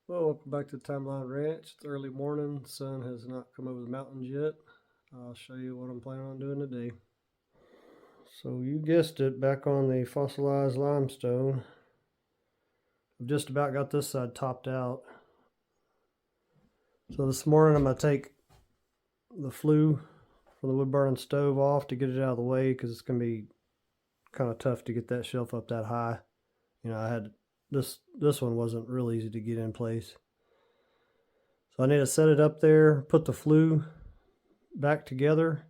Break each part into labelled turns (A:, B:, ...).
A: Well, welcome back to the Timeline Ranch. It's early morning. The sun has not come over the mountains yet. I'll show you what I'm planning on doing today. So you guessed it, back on the fossilized limestone. I've just about got this side topped out. So this morning I'm going to take the flue from the wood burning stove off to get it out of the way, because it's going to be kind of tough to get that shelf up that high. You know, I had this one wasn't real easy to get in place. So I need to set it up there, put the flue back together,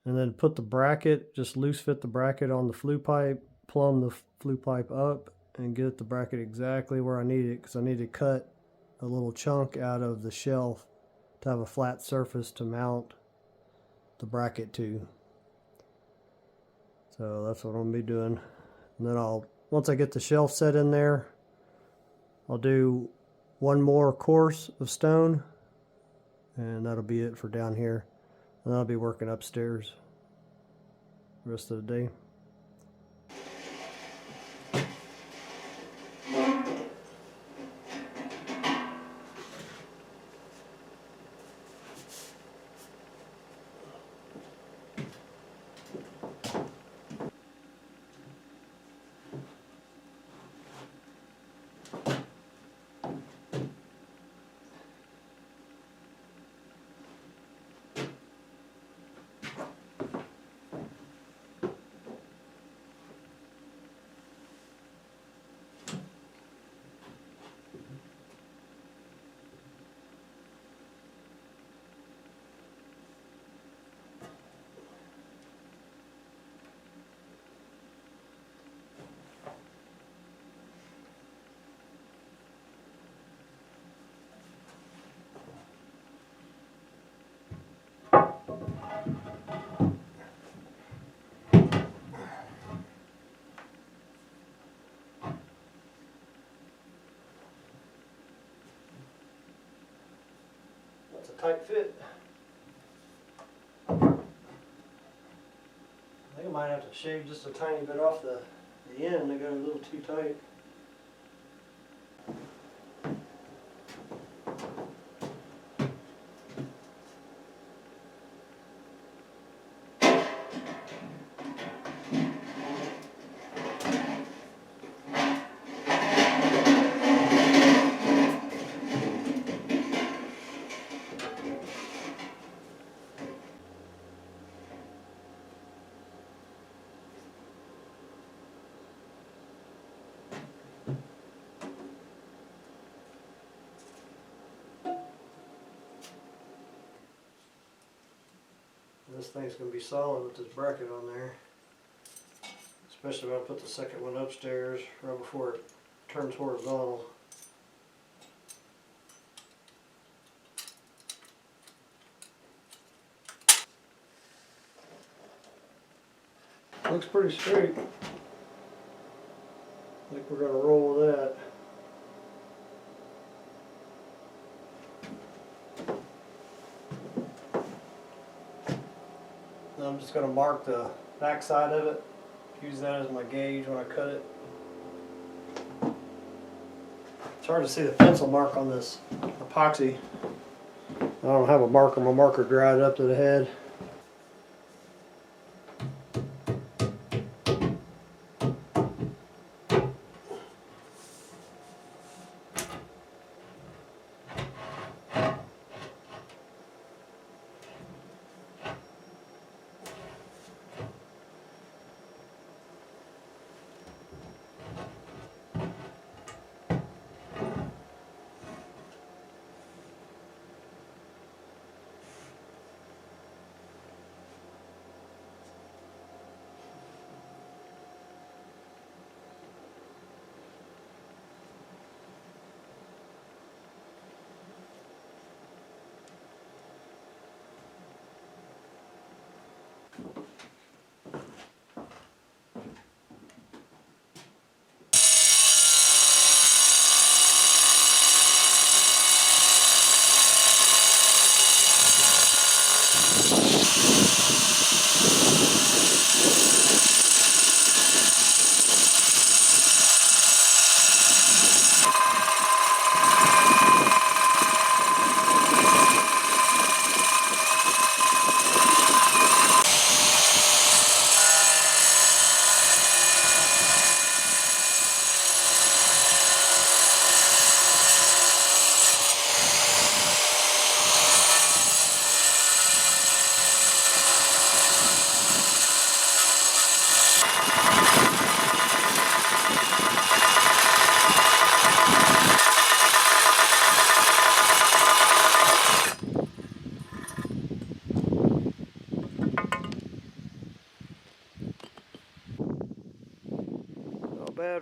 A: and then put the bracket, just loose fit the bracket on the flue pipe, plumb the flue pipe up, and get the bracket exactly where I need it, because I need to cut a little chunk out of the shelf to have a flat surface to mount the bracket to. So that's what I'm going to be doing. And then once I get the shelf set in there, I'll do one more course of stone, and that'll be it for down here. And I'll be working upstairs the rest of the day. That's a tight fit. I think I might have to shave just a tiny bit off the end. They got a little too tight. This thing's going to be solid with this bracket on there, especially when I put the second one upstairs right before it turns horizontal. Looks pretty straight. I think we're going to roll with that. I'm just going to mark the back side of it, use that as my gauge when I cut it. It's hard to see the pencil mark on this epoxy. I don't have a marker. My marker dried up to the head.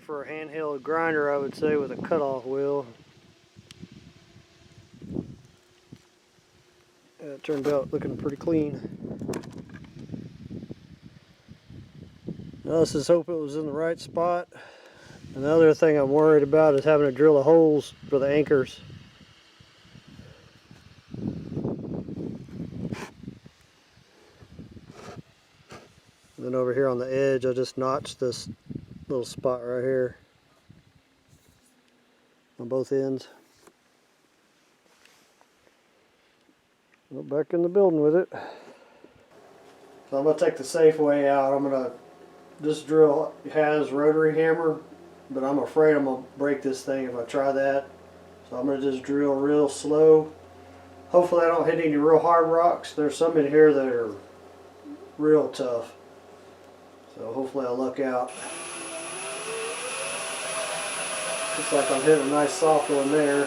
A: for a handheld grinder, I would say, with a cutoff wheel. It turned out looking pretty clean. Now let's just hope it was in the right spot. And the other thing I'm worried about is having to drill the holes for the anchors. And then over here on the edge, I just notched this little spot right here on both ends. Well, back in the building with it. So I'm going to take the safe way out. This drill has rotary hammer, but I'm afraid I'm going to break this thing if I try that. So I'm going to just drill real slow. Hopefully I don't hit any real hard rocks. There's some in here that are real tough. So hopefully I'll luck out. Looks like I'm hitting a nice soft one there.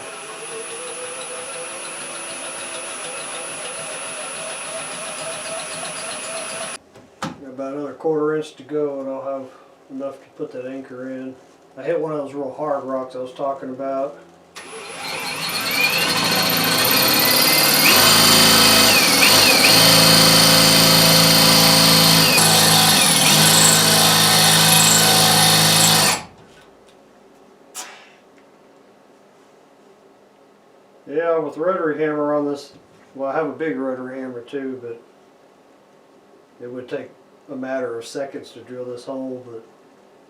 A: Got about another 1/4 inch to go and I'll have enough to put that anchor in. I hit one of those real hard rocks I was talking about. Yeah, with rotary hammer on this, well, I have a big rotary hammer too, but it would take a matter of seconds to drill this hole, but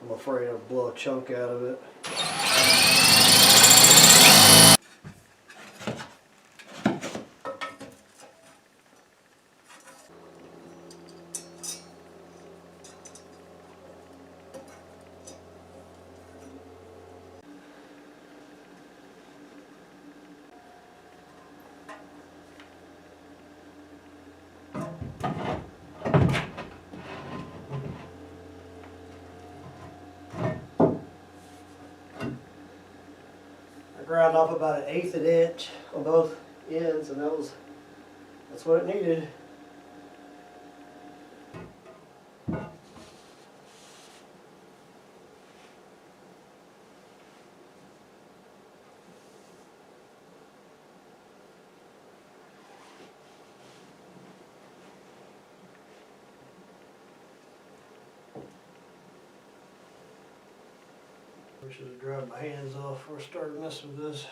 A: I'm afraid I'll blow a chunk out of it. I ground off about 1/8 of an inch on both ends, and that's what it needed. I should have dried my hands off before I started messing with this.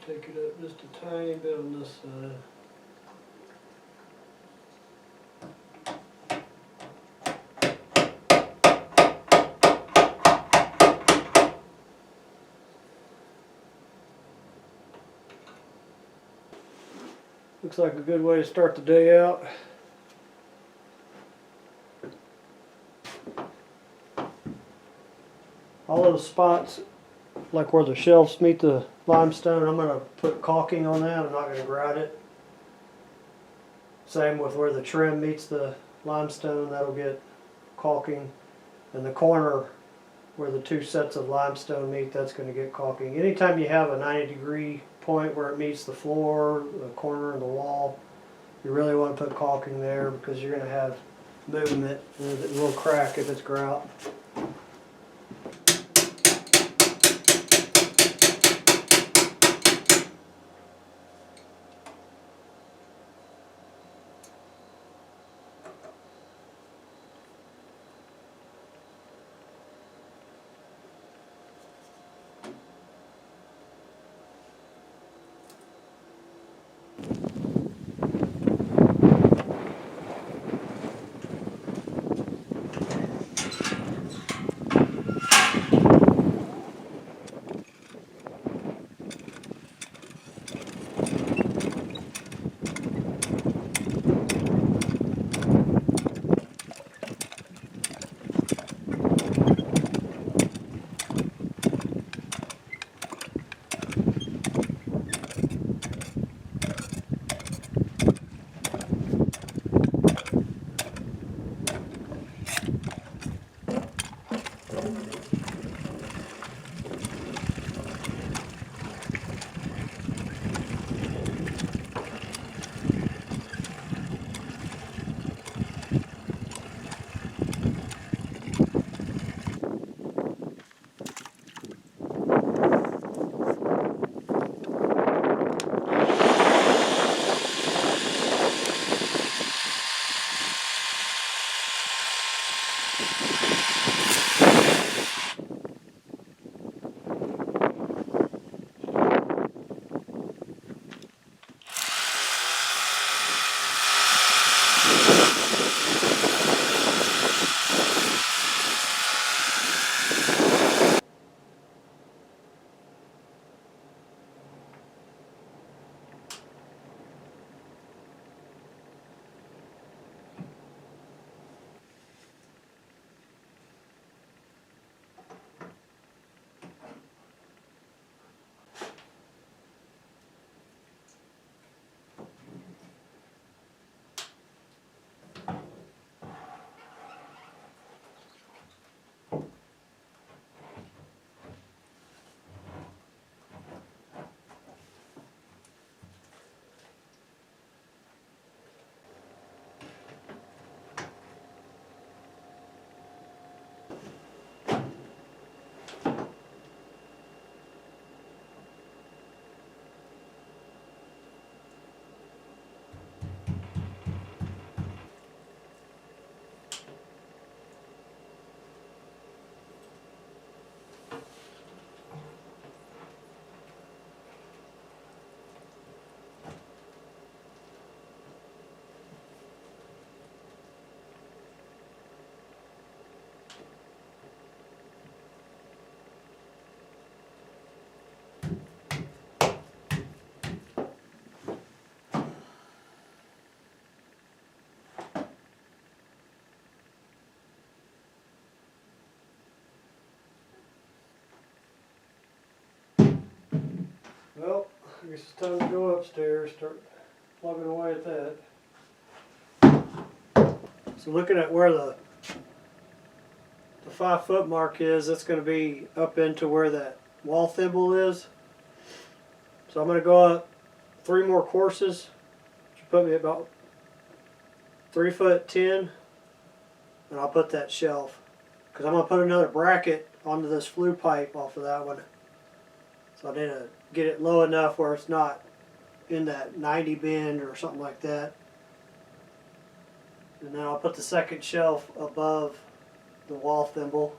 A: Take it up just a tiny bit on this side. Looks like a good way to start the day out. All those spots, like where the shelves meet the limestone, I'm going to put caulking on that. I'm not going to grout it. Same with where the trim meets the limestone, that'll get caulking. And the corner where the two sets of limestone meet, that's going to get caulking. Anytime you have a 90-degree point where it meets the floor, the corner of the wall, you really want to put caulking there because you're going to have movement and it will crack if it's grout. I guess it's time to go upstairs, start plugging away at that. So looking at where the 5-foot mark is, that's going to be up into where that wall thimble is. So I'm going to go up 3 more courses, which will put me about 3'10", and I'll put that shelf. Because I'm going to put another bracket onto this flue pipe off of that one. So I need to get it low enough where it's not in that 90 bend or something like that. And then I'll put the second shelf above the wall thimble.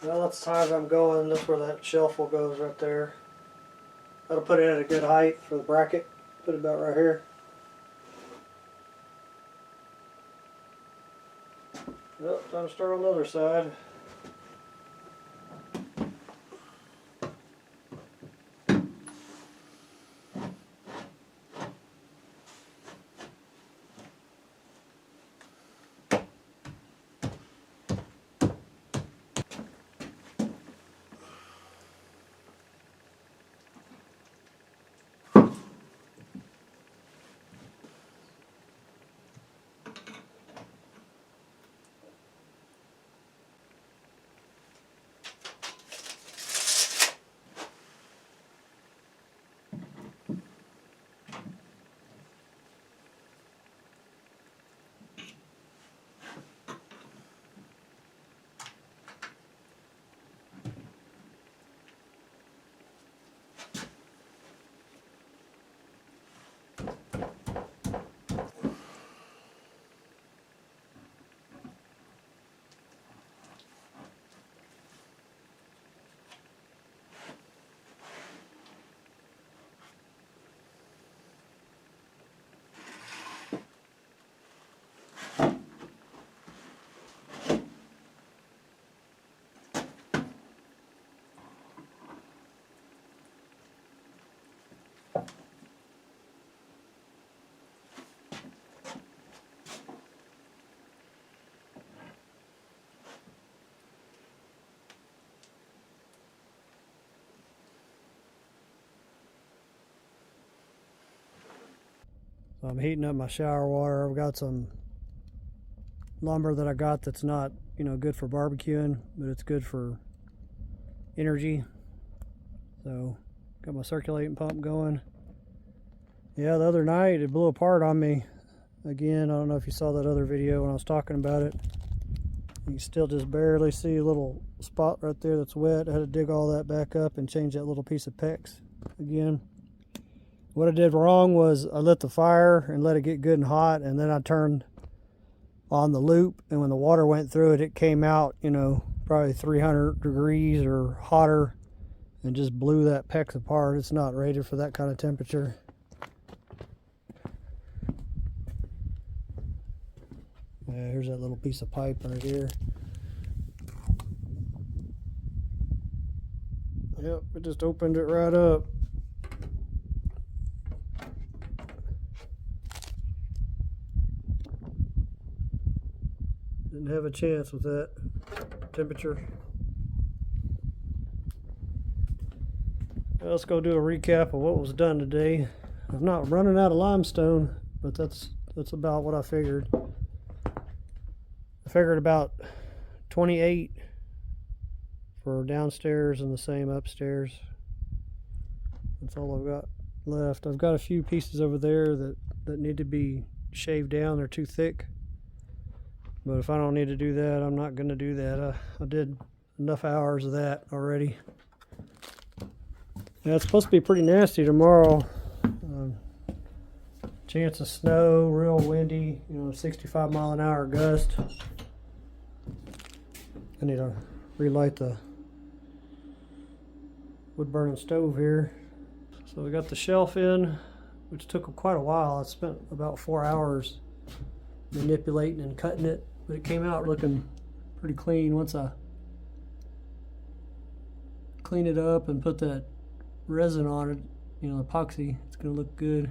A: Well, that's as high as I'm going. That's where that shelf will go, right there. That'll put it at a good height for the bracket. Put it about right here. Well, time to start on the other side. So I'm heating up my shower water. I've got some lumber that I got that's not, good for barbecuing, but it's good for energy. So got my circulating pump going. Yeah, the other night it blew apart on me again. I don't know if you saw that other video when I was talking about it. You can still just barely see a little spot right there that's wet. I had to dig all that back up and change that little piece of PEX again. What I did wrong was I lit the fire and let it get good and hot, and then I turned on the loop, and when the water went through it, it came out, probably 300 degrees or hotter, and just blew that PEX apart. It's not rated for that kind of temperature. Yeah, here's that little piece of pipe right here. Yep, it just opened it right up. Didn't have a chance with that temperature. Let's go do a recap of what was done today. I'm not running out of limestone, but that's about what I figured. I figured about 28 for downstairs and the same upstairs. That's all I've got left. I've got a few pieces over there that need to be shaved down. They're too thick. But if I don't need to do that, I'm not going to do that. I did enough hours of that already. Yeah, it's supposed to be pretty nasty tomorrow. Chance of snow, real windy, 65 mile an hour gust. I need to relight the wood burning stove here. So we got the shelf in, which took quite a while. I spent about 4 hours manipulating and cutting it, but it came out looking pretty clean. Once I clean it up and put that resin on it, epoxy, it's gonna look good.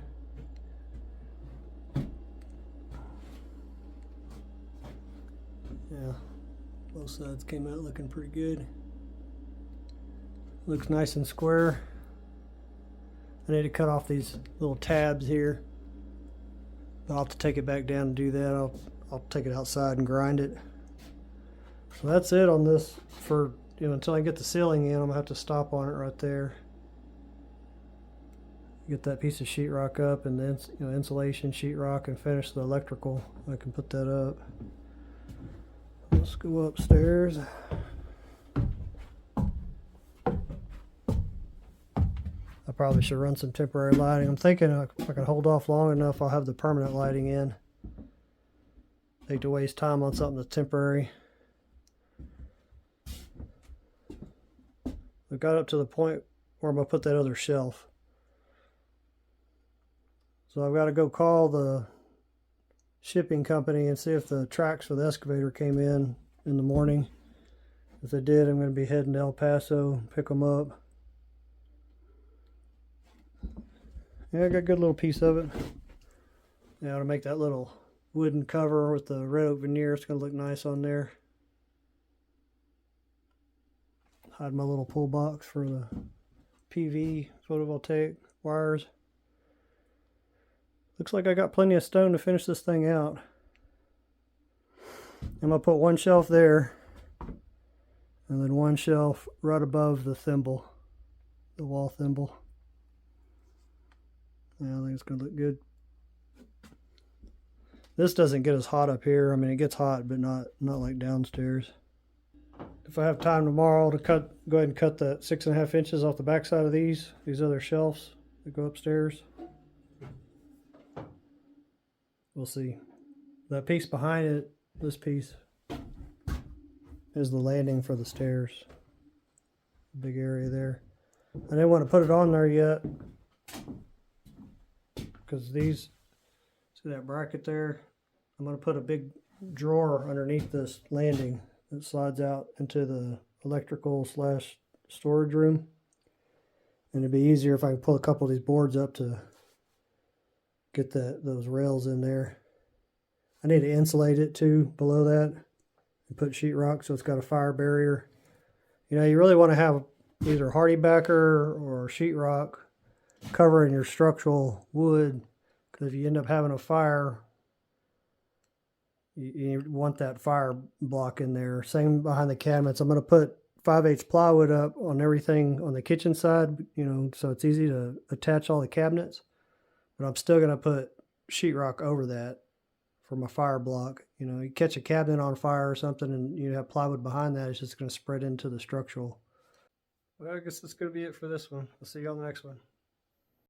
A: Yeah, both sides came out looking pretty good. Looks nice and square. I need to cut off these little tabs here. I'll have to take it back down and do that. I'll take it outside and grind it. So that's it on this for, until I get the ceiling in. I'm gonna have to stop on it right there. Get that piece of sheetrock up, and then insulation sheetrock, and finish the electrical. I can put that up. Let's go upstairs. I probably should run some temporary lighting. I'm thinking if I can hold off long enough, I'll have the permanent lighting in. Hate to waste time on something that's temporary. I got up to the point where I'm going to put that other shelf. So I've got to go call the shipping company and see if the tracks for the excavator came in the morning. If they did, I'm going to be heading to El Paso, pick them up. Yeah, I got a good little piece of it. Now to make that little wooden cover with the red oak veneer, it's going to look nice on there. Hide my little pull box for the PV photovoltaic wires. Looks like I got plenty of stone to finish this thing out. I'm going to put one shelf there, and then one shelf right above the thimble, the wall thimble. Yeah, I think it's going to look good. This doesn't get as hot up here. I mean, it gets hot, but not like downstairs. If I have time tomorrow to go ahead and cut the 6.5 inches off the back side of these other shelves that go upstairs. We'll see. That piece behind it, this piece, is the landing for the stairs. Big area there. I didn't want to put it on there yet, because these, see that bracket there? I'm going to put a big drawer underneath this landing that slides out into the electrical / storage room. And it'd be easier if I could pull a couple of these boards up to get those rails in there. I need to insulate it too below that and put sheetrock so it's got a fire barrier. You really want to have either hardy backer or sheetrock covering your structural wood, because if you end up having a fire, you want that fire block in there. Same behind the cabinets. I'm going to put 5/8 plywood up on everything on the kitchen side, so it's easy to attach all the cabinets. But I'm still going to put sheetrock over that for my fire block. You catch a cabinet on fire or something and you have plywood behind that, it's just going to spread into the structural. Well, I guess that's going to be it for this one. I'll see you on the next one.